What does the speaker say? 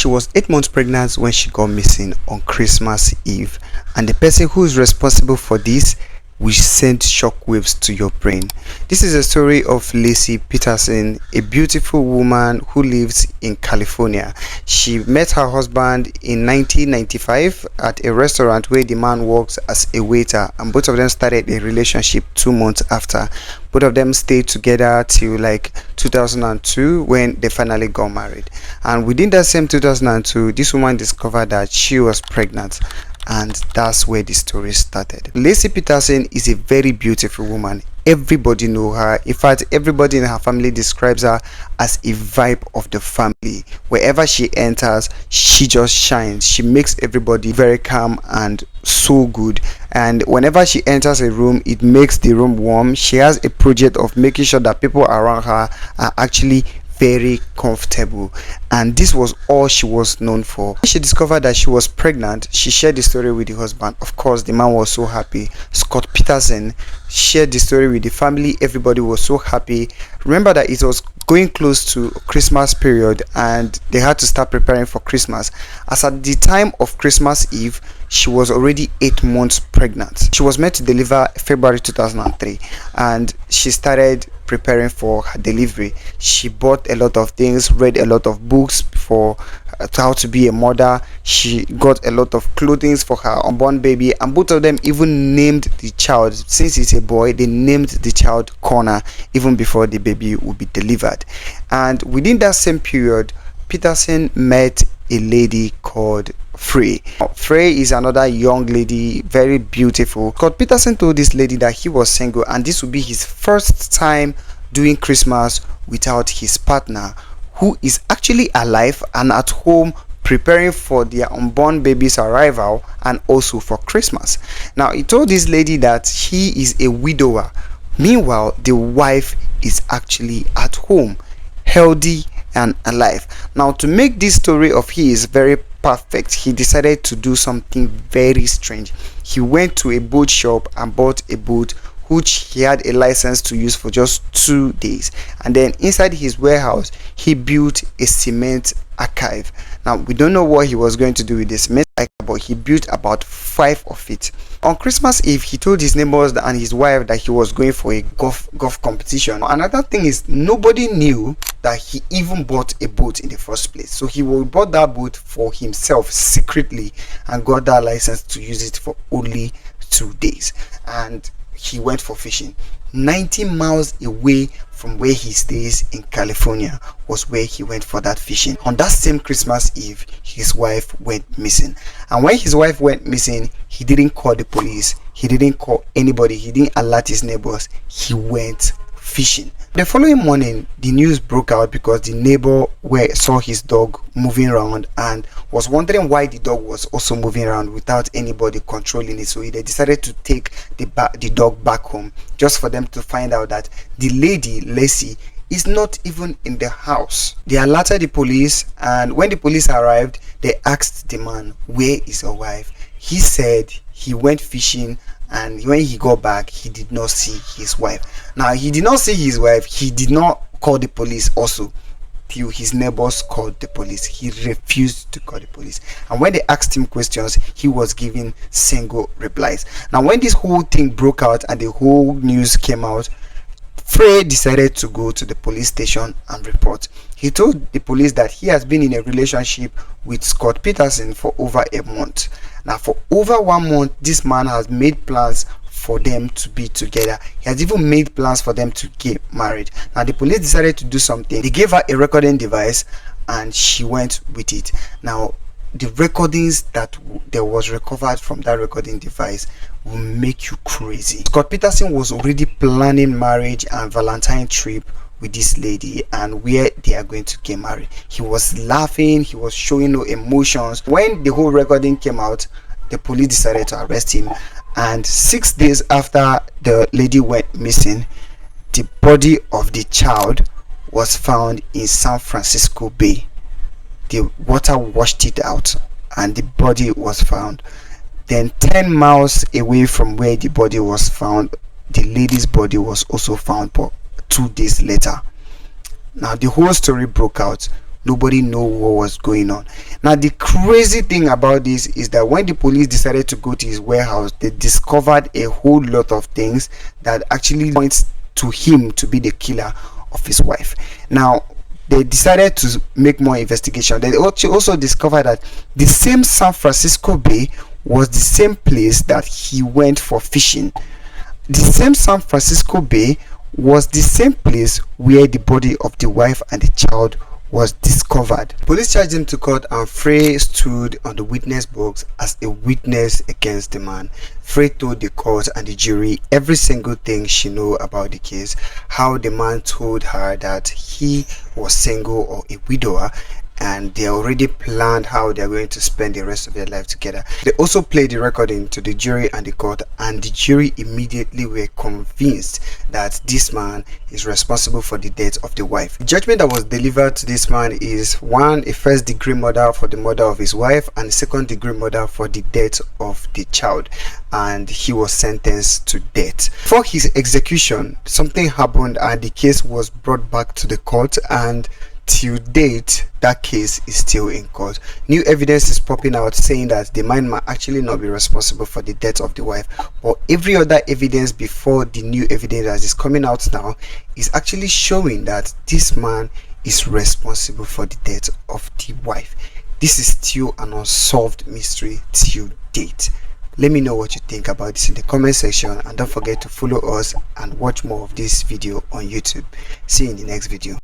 She was 8 months pregnant when she got missing on Christmas Eve, and the person who is responsible for this will send shockwaves to your brain. This is a story of Laci Peterson, a beautiful woman who lives in California. She met her husband in 1995 at a restaurant where the man works as a waiter, and both of them started a relationship 2 months after. Both of them stayed together till like 2002 when they finally got married. And within that same 2002, this woman discovered that she was pregnant, and that's where the story started. Laci Peterson is a very beautiful woman. Everybody know her. In fact, everybody in her family describes her as a vibe of the family. Wherever she enters, she just shines. She makes everybody very calm and so good. And whenever she enters a room, it makes the room warm. She has a project of making sure that people around her are actually very comfortable, and this was all she was known for. When she discovered that she was pregnant, she shared the story with the husband. Of course, the man was so happy. Scott Peterson shared the story with the family. Everybody was so happy. Remember that it was going close to Christmas period, and they had to start preparing for Christmas. As at the time of Christmas Eve, she was already 8 months pregnant. She was meant to deliver February 2003, and she started preparing for her delivery. She bought a lot of things, read a lot of books for how to be a mother. She got a lot of clothing for her unborn baby, and both of them even named the child. Since it's a boy, they named the child Connor even before the baby would be delivered. And within that same period, Peterson met a lady called Frey. Frey is another young lady, very beautiful. Scott Peterson told this lady that he was single, and this would be his first time doing Christmas without his partner, who is actually alive and at home preparing for their unborn baby's arrival and also for Christmas. Now, he told this lady that he is a widower. Meanwhile, the wife is actually at home, healthy and alive. Now, to make this story of his very perfect, he decided to do something very strange. He went to a boat shop and bought a boat which he had a license to use for just 2 days, and then inside his warehouse he built a cement archive. Now, we don't know what he was going to do with this cement archive, but he built about 5 of it. On Christmas Eve, he told his neighbors and his wife that he was going for a golf competition. Another thing is, nobody knew that he even bought a boat in the first place. So he bought that boat for himself secretly and got that license to use it for only 2 days. And he went for fishing. 90 miles away from where he stays in California was where he went for that fishing. On that same Christmas Eve, his wife went missing. And when his wife went missing, he didn't call the police. He didn't call anybody. He didn't alert his neighbors. He went fishing. The following morning, the news broke out because the neighbor saw his dog moving around and was wondering why the dog was also moving around without anybody controlling it. So they decided to take the dog back home, just for them to find out that the lady, Laci, is not even in the house. They alerted the police, and when the police arrived, they asked the man, "Where is your wife?" He said he went fishing, and when he got back, he did not see his wife. Now, he did not see his wife. He did not call the police also till his neighbors called the police. He refused to call the police, and when they asked him questions, he was giving single replies. Now, when this whole thing broke out and the whole news came out, Frey decided to go to the police station and report. He told the police that he has been in a relationship with Scott Peterson for over a month. Now, for over 1 month, this man has made plans for them to be together. He has even made plans for them to get married. Now, the police decided to do something. They gave her a recording device and she went with it. Now, the recordings that there was recovered from that recording device will make you crazy. Scott Peterson was already planning marriage and Valentine trip with this lady and where they are going to get married. He was laughing, he was showing no emotions. When the whole recording came out, the police decided to arrest him, and 6 days after the lady went missing, the body of the child was found in San Francisco Bay. The water washed it out and the body was found. Then 10 miles away from where the body was found, the lady's body was also found, but 2 days later. Now, the whole story broke out. nobody know what was going on. Now the crazy thing about this is that when the police decided to go to his warehouse, they discovered a whole lot of things that actually points to him to be the killer of his wife. Now they decided to make more investigation. They also discovered that the same San Francisco Bay was the same place that he went for fishing. The same San Francisco Bay was the same place where the body of the wife and the child was discovered. Police charged him to court, and Frey stood on the witness box as a witness against the man. Frey told the court and the jury every single thing she knew about the case, how the man told her that he was single or a widower, and they already planned how they're going to spend the rest of their life together. They also played the recording to the jury and the court, and the jury immediately were convinced that this man is responsible for the death of the wife. The judgment that was delivered to this man is one, a first degree murder for the murder of his wife, and a second degree murder for the death of the child, and he was sentenced to death. For his execution, something happened and the case was brought back to the court, and till date that case is still in court. New evidence is popping out saying that the man might actually not be responsible for the death of the wife, but every other evidence before the new evidence that is coming out now is actually showing that this man is responsible for the death of the wife. This is still an unsolved mystery till date. Let me know what you think about this in the comment section, and don't forget to follow us and watch more of this video on YouTube. See you in the next video.